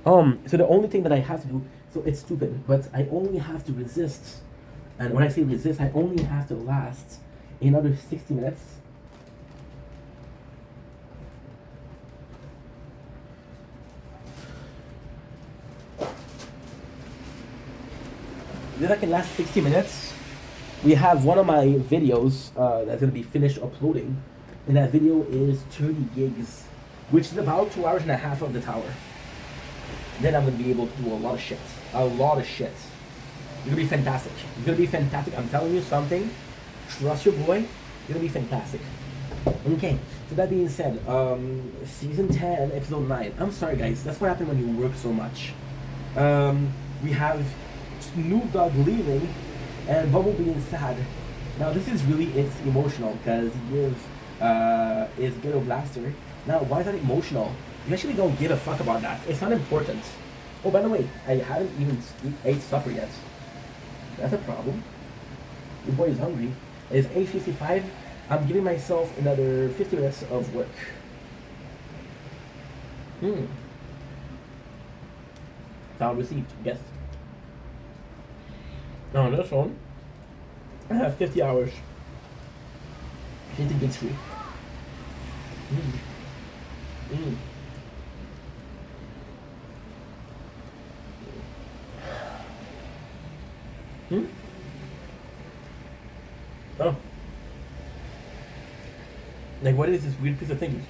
So the only thing that I have to do, so it's stupid, but I only have to resist. And when I say resist, I only have to last another 60 minutes. Then I can last 60 minutes. We have one of my videos that's going to be finished uploading. And that video is 30 gigs, which is about 2 hours and a half of the tower. Then I'm going to be able to do a lot of shit. A lot of shit. It's going to be fantastic. It's going to be fantastic. I'm telling you something. Trust your boy. It's going to be fantastic. Okay, so that being said, season 10, episode 9. I'm sorry, guys. That's what happened when you work so much. We have Snoop Dogg leaving and Bubble being sad. Now, this is really, it's emotional because he gives his Ghetto Blaster. Now, why is that emotional? You actually don't give a fuck about that. It's not important. Oh, by the way, I haven't even ate supper yet. That's a problem. Your boy is hungry. It's 8:55. I'm giving myself another 50 minutes of work. File received. Yes. Now on this one, I have 50 hours. She's a big tree. Oh. Like, what is this weird piece of thing?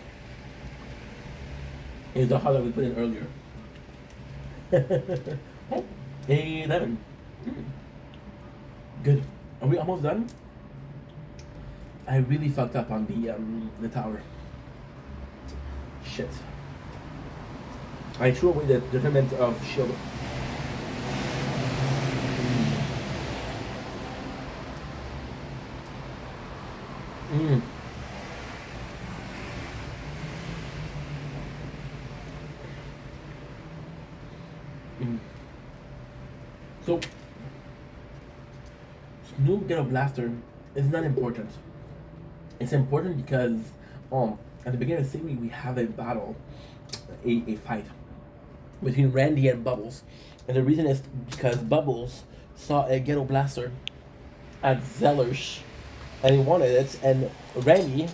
It's the heart that we put in earlier. 11. Good. Are we almost done? I really fucked up on the tower. Shit. I threw away the determinant of shield. So, Snoop Ghetto Blaster is not important. It's important because at the beginning of the series we have a battle, a fight between Randy and Bubbles, and the reason is because Bubbles saw a Ghetto Blaster at Zeller's and he wanted it, and Randy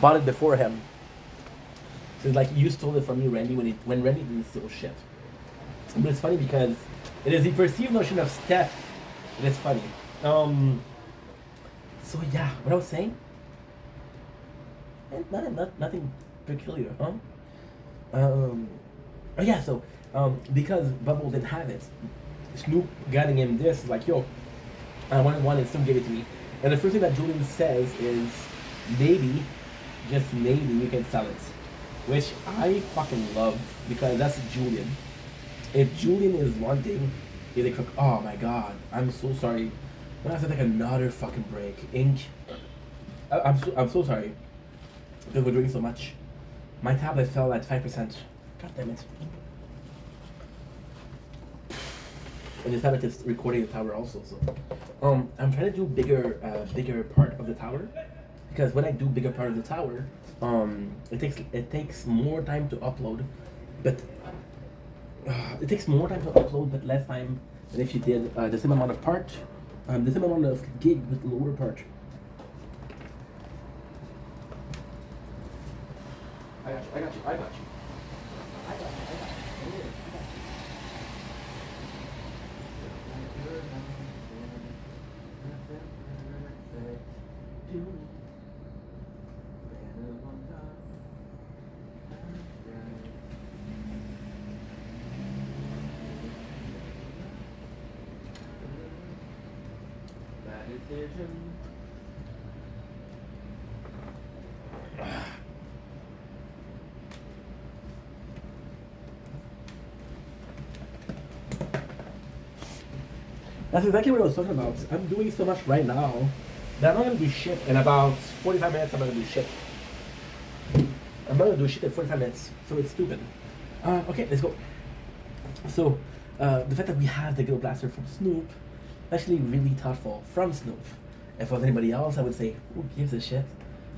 bought it before him. So it's like, you stole it from me, Randy, when Randy didn't steal shit. But it's funny because it is the perceived notion of Steph. It is funny. So yeah, what I was saying? Nothing peculiar, huh? Oh yeah, so because Bubble didn't have it, Snoop getting him this, like, yo, I wanted one and Snoop gave it to me. And the first thing that Julian says is, maybe, just maybe you can sell it. Which I fucking love, because that's Julian. If Julian is wanting, he's like, oh my god, I'm so sorry. I'm gonna have to take another fucking break. Ink. I'm so sorry. Because we're doing so much. My tablet fell at 5%. God damn it. And this tablet is recording the tower also, so. I'm trying to do bigger part of the tower. Because when I do bigger part of the tower, it takes more time to upload, but it takes more time to upload, but less time than if you did the same amount of part, the same amount of gig with lower part. I got you. That's exactly what I was talking about. I'm doing so much right now that I'm not gonna do shit in about 45 minutes. I'm gonna do shit. I'm gonna do shit in 45 minutes, so it's stupid. Okay, let's go. So, the fact that we have the Ghetto Blaster from Snoop, actually really thoughtful from Snoop. If it was anybody else, I would say, who gives a shit?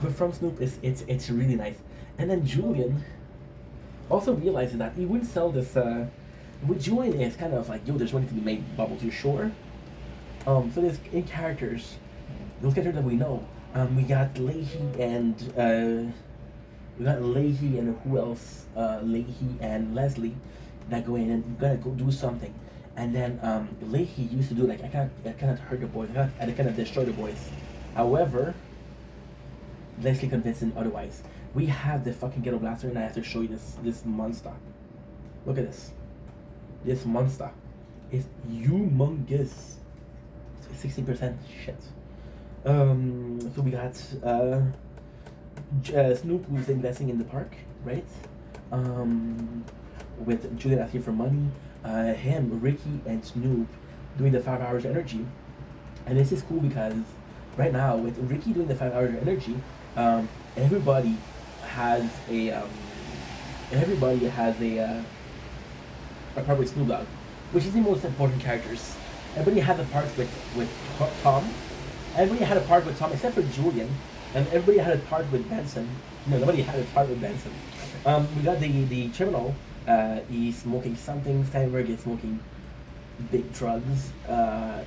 But from Snoop, it's really nice. And then Julian Also realizing that he wouldn't sell this. With Julian, it's kind of like, yo, there's money to be made. Bubbles, you sure? So there's in characters, those characters that we know. We got Leahy and who else? Leahy and Leslie that go in and gotta go do something. And then Leahy used to do like, I cannot hurt the boys. I cannot destroy the boys. However, Leslie convinced him otherwise. We have the fucking ghetto blaster, and I have to show you this monster. Look at this. This monster is humongous. 16% shit. So we got Snoop, who's investing in the park, right? With Julian asking for money. Him, Ricky, and Snoop doing the 5 hours energy. And this is cool because right now with Ricky doing the 5 hours energy, everybody has a part with Snoop Dogg, which is the most important characters. Everybody had a part with Tom. Everybody had a part with Tom except for Julian, and everybody had a part with Benson. No, nobody had a part with Benson. We got the criminal. He's smoking something. Steinberg is smoking big drugs.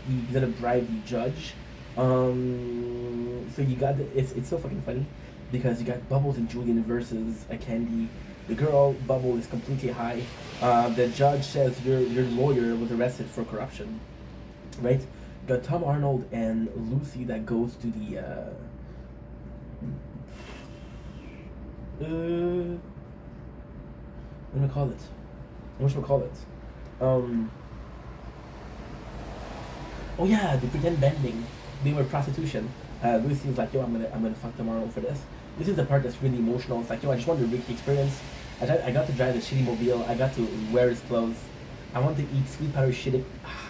He's gonna bribe the judge. So you got it's so fucking funny because you got Bubbles and Julian versus a Candy. The girl Bubble is completely high. The judge says your lawyer was arrested for corruption, right? You got Tom Arnold and Lucy that goes to the what do I call it? What should we call it? Oh yeah, the pretend bending. They were prostitution. Lucy's like, yo, I'm gonna fuck Tom Arnold for this. This is the part that's really emotional. It's like, yo, I just want the Ricky experience. I got to drive the shitty mobile. I got to wear his clothes. I want to eat sweet powdered chicken.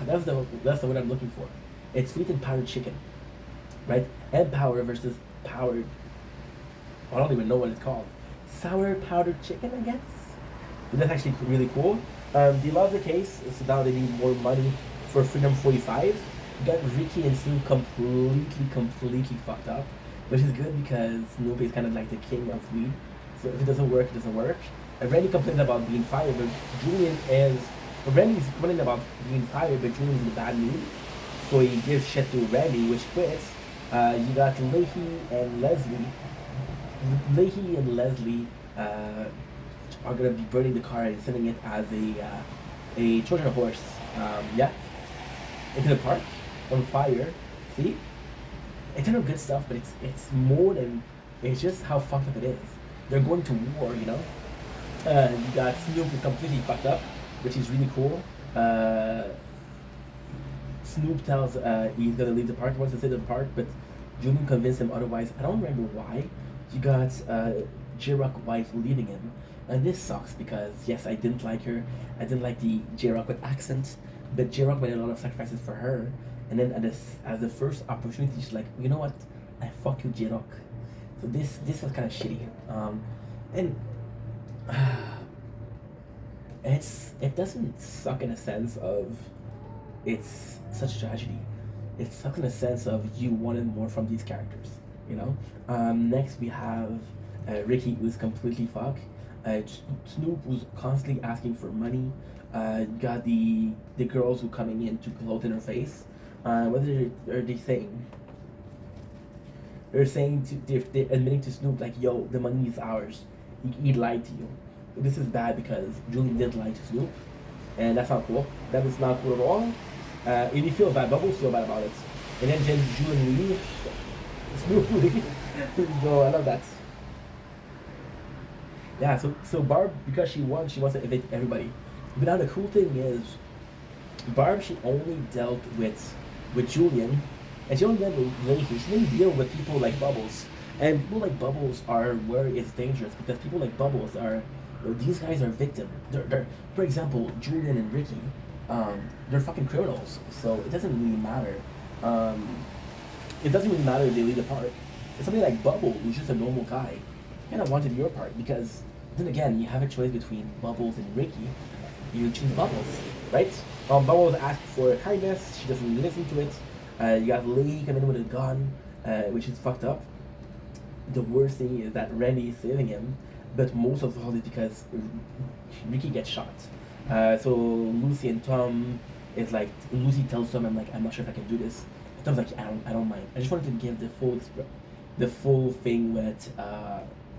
That's the word I'm looking for. It's sweet and powdered chicken, right? And power versus powdered. I don't even know what it's called. Sour powdered chicken, I guess. But that's actually really cool. They love the case, so now they need more money for Freedom 45. You got Ricky and Snoop completely fucked up, which is good because Snoop is kind of like the king of weed. So if it doesn't work, it doesn't work. And Randy complained about being fired, but Randy's complaining about being fired, but Julian's in a bad mood. So he gives shit to Randy, which quits. You got Leahy and Leslie. Leahy and Leslie are gonna be burning the car and sending it as a Trojan horse. Yeah, into the park on fire. See, it's kind of good stuff, but it's more than it's just how fucked up it is. They're going to war, you know. You got Snoop is completely fucked up, which is really cool. Snoop tells he's gonna leave the park. He wants to stay in the park, but Julian convinced him otherwise. I don't remember why. You got J-Rock wife leaving him, and this sucks because yes, I didn't like her. I didn't like the J-Rock with accent, but J-Rock made a lot of sacrifices for her. And then as the first opportunity, she's like, you know what? I fuck you, J-Rock. So this was kind of shitty. And it doesn't suck in a sense of it's such a tragedy. It sucks in a sense of you wanted more from these characters, you know. Next we have Ricky, who's completely fucked. Snoop, who's constantly asking for money. Got the girls who coming in to clothe in her face. What are they saying? They're saying they're admitting to Snoop like, yo, the money is ours. He lied to you. This is bad because Julian did lie to Snoop, and that's not cool. That is not cool at all. If you feel bad, Bubbles feel bad about it. And then Julian leaves, Snoop leaves. Yo, I love that. Yeah, so Barb, because she wants to evict everybody. But now the cool thing is, Barb, she only dealt with Julian, and she only dealt with Leahy. She didn't deal with people like Bubbles. And people like Bubbles are where it's dangerous because people like Bubbles are, these guys are victims. They're, for example, Julian and Ricky, they're fucking criminals. So it doesn't really matter. It doesn't really matter if they leave the park. It's something like Bubble, who's just a normal guy, kind of wanted your part because then again, you have a choice between Bubbles and Ricky. You choose Bubbles, right? Bubbles asked for kindness. She doesn't listen to it. You got Lee coming in with a gun, which is fucked up. The worst thing is that Randy is saving him. but most of all is because Ricky gets shot. So Lucy and Tom is like Lucy tells Tom, I'm not sure if I can do this. Tom's like, I don't mind. I just wanted to give the full thing with.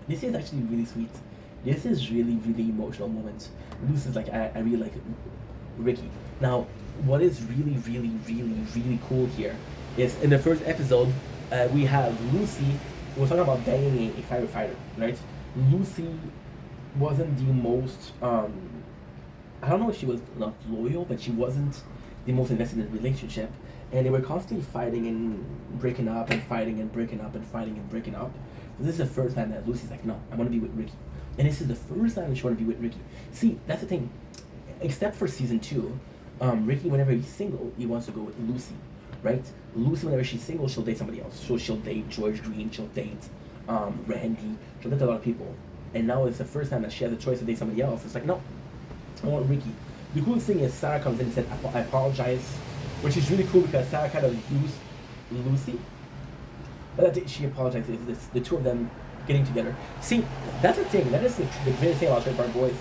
This is actually really sweet. This is really emotional moment. Lucy's like, I really like Ricky. Now, what is really cool here is in the first episode, we have Lucy. We're talking about banging a firefighter, right? Lucy wasn't the most. I don't know if she was not loyal, but she wasn't the most invested in the relationship, and they were constantly fighting and breaking up and fighting and breaking up and fighting and breaking up. So this is the first time that Lucy's like, no, I want to be with Ricky, and this is the first time that she want to be with Ricky. See, that's the thing. Except for season 2, Ricky, whenever he's single, he wants to go with Lucy, right? Lucy, whenever she's single, she'll date somebody else. So she'll date George Green, she'll date Randy, she'll date a lot of people. And now it's the first time that she has a choice to date somebody else. It's like, no, I want Ricky. The coolest thing is Sarah comes in and said, I apologize, which is really cool because Sarah kind of used Lucy. But she apologizes. It's the two of them getting together. See, that's the thing. That is the greatest thing about Trailer Park Boys.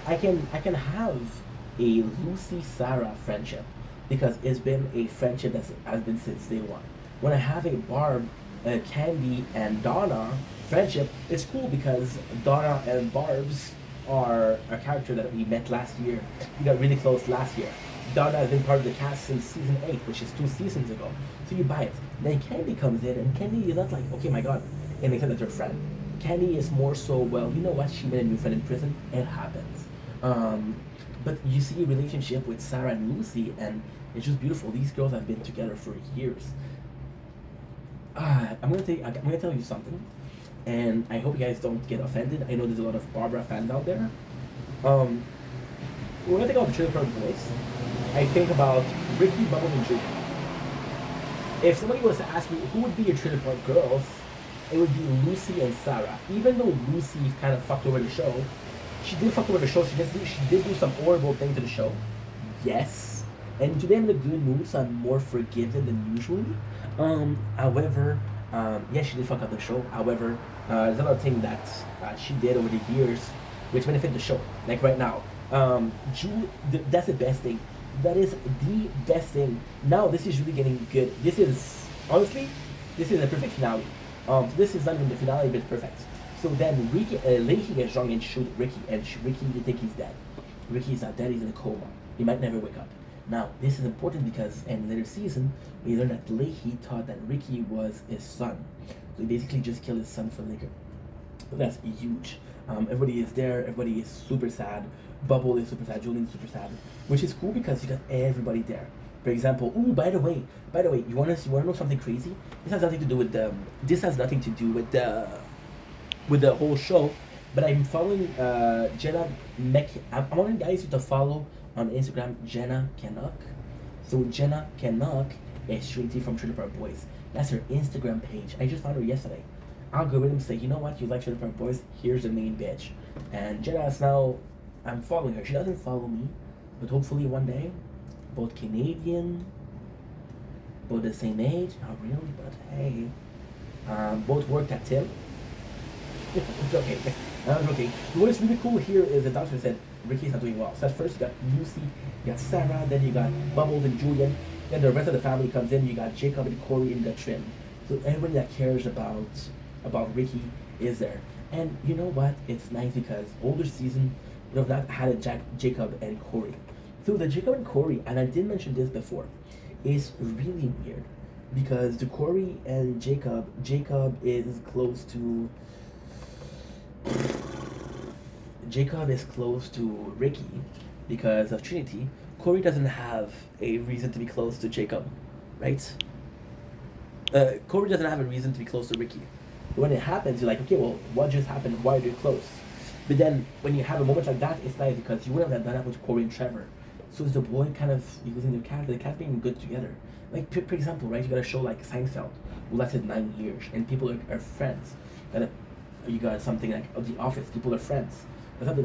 I can have a Lucy Sarah friendship because it's been a friendship that has been since day one. When I have a Barb, Candy, and Donna friendship, it's cool because Donna and Barb's are a character that we met last year. We got really close last year. Donna has been part of the cast since season 8, which is 2 seasons ago. So you buy it. Then Candy comes in, and Candy is not like, okay, my God, it makes sense that you're a friend. Candy is more so, well, you know what? She made a new friend in prison. It happens. But you see a relationship with Sarah and Lucy, and it's just beautiful. These girls have been together for years. I'm gonna tell you something, and I hope you guys don't get offended. I know there's a lot of Barbara fans out there. When I think about the Trailer Park Boys, I think about Ricky, Bubble, and Julie. If somebody was to ask me who would be your Trailer Park girls, it would be Lucy and Sarah. Even though Lucy kind of fucked over the show, she did fuck over the show. She did do some horrible things to the show. Yes. And today I'm in a good mood, so I'm more forgiven than usually. However, yeah, she did fuck up the show. However, there's another thing that she did over the years which benefit the show. Like right now, that's the best thing. That is the best thing. Now this is really getting good. This is, honestly, this is a perfect finale. This is not even the finale, but it's perfect. So then Leahy gets drunk and shoot Ricky, and Ricky, they think he's dead. Ricky's not dead, he's in a coma. He might never wake up. Now, this is important because in later season, we learned that Leahy thought that Ricky was his son. So he basically just killed his son for liquor. So that's huge. Everybody is there, everybody is super sad. Bubble is super sad, Julian's super sad. Which is cool because you got everybody there. For example, by the way, you wanna know something crazy? This has nothing to do with the whole show, but I'm following Jenna I want guys to follow on Instagram Jenna Canuck. So Jenna Canuck is Shrinty from Trailer Park Boys. That's her Instagram page. I just found her yesterday. Algorithm say, you know what, you like Trailer Park Boys? Here's the main bitch. And Jenna is now, I'm following her. She doesn't follow me, but hopefully one day, both Canadian, both the same age. Not really, but hey, both worked at Tim. It's okay. Okay. What is really cool here is the doctor said Ricky's not doing well. So at first you got Lucy, you got Sarah, then you got Bubbles and Julian, then the rest of the family comes in. You got Jacob and Corey and the Trim. So everybody that cares about Ricky is there. And you know what? It's nice because older season would have not had a Jacob and Corey. So the Jacob and Corey, and I did mention this before, is really weird because the Corey and Jacob is close to Ricky because of Trinity. Corey doesn't have a reason to be close to Jacob, right? Corey doesn't have a reason to be close to Ricky. When it happens, you're like, okay, well, what just happened? Why are they close? But then when you have a moment like that, it's nice because you wouldn't have done that with Corey and Trevor. So is the boy kind of using their character, the cast being good together. Like, for example, right, you got a show like Seinfeld, who lasted 9 years, and people are friends. You got something like The Office, people are friends. That's